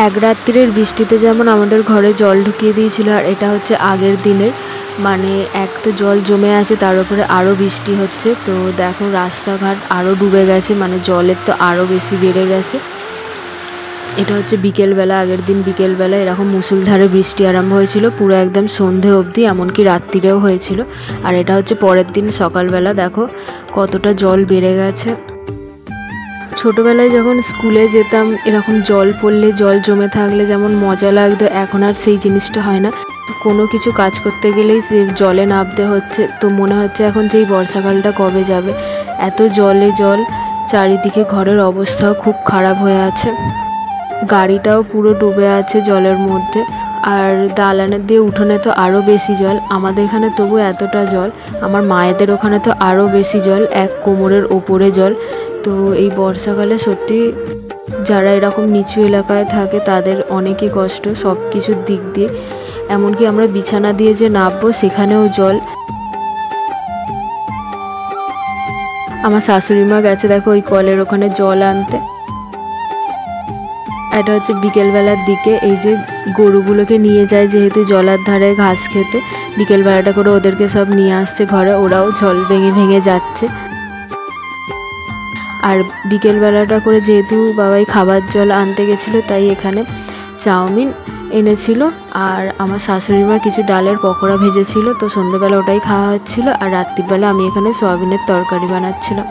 এক রাত্রির বৃষ্টিতে যেমন আমাদের ঘরে জল ঢুকিয়ে দিয়েছিল, আর এটা হচ্ছে আগের দিনের, মানে এক তো জল জমে আছে, তার উপরে আরও বৃষ্টি হচ্ছে। তো দেখো রাস্তাঘাট আরও ডুবে গেছে, মানে জলের তো আরও বেশি বেড়ে গেছে। এটা হচ্ছে বিকেলবেলা, আগের দিন বিকেলবেলা এরকম মুষলধারে বৃষ্টি আরম্ভ হয়েছিল, পুরো একদম সন্ধে অবধি, এমনকি রাত্রিরেও হয়েছিল। আর এটা হচ্ছে পরের দিন সকালবেলা, দেখো কতটা জল বেড়ে গেছে। ছোটোবেলায় যখন স্কুলে যেতাম, এরকম জল পড়লে, জল জমে থাকলে যেমন মজা লাগতো, এখন আর সেই জিনিসটা হয় না। কোনো কিছু কাজ করতে গেলেই সে জলে নামতে হচ্ছে। তো মনে হচ্ছে এখন যেই বর্ষাকালটা কবে যাবে, এত জলে জল, চারিদিকে ঘরের অবস্থাও খুব খারাপ হয়ে আছে, গাড়িটাও পুরো ডুবে আছে জলের মধ্যে। আর দালানের দিয়ে উঠোনে তো আরও বেশি জল, আমাদের এখানে তবু এতটা জল, আমার মায়েদের ওখানে তো আরও বেশি জল, এক কোমরের ওপরে জল। তো এই বর্ষাকালে সত্যি যারা এরকম নিচু এলাকায় থাকে তাদের অনেকই কষ্ট সব কিছুর দিক দিয়ে। এমনকি আমরা বিছানা দিয়ে যে নামবো সেখানেও জল। আমার শাশুড়ি মা গেছে দেখো ওই কলের ওখানে জল আনতে। এটা হচ্ছে বিকেলবেলার দিকে, এই যে গরুগুলোকে নিয়ে যায় যেহেতু জলার ধারে ঘাস খেতে, বিকেলবেলাটা করে ওদেরকে সব নিয়ে আসছে ঘরে, ওরাও জল ভেঙে ভেঙে যাচ্ছে। আর বিকেলবেলাটা করে যেহেতু বাবাই খাবার জল আনতে গেছিলো, তাই এখানে চাউমিন এনেছিল, আর আমার শাশুড়ি মা কিছু ডালের পকোড়া ভেজেছিল। তো সন্ধ্যেবেলা ওটাই খাওয়া হচ্ছিলো, আর রাত্রিবেলা আমি এখানে সয়াবিনের তরকারি বানাচ্ছিলাম।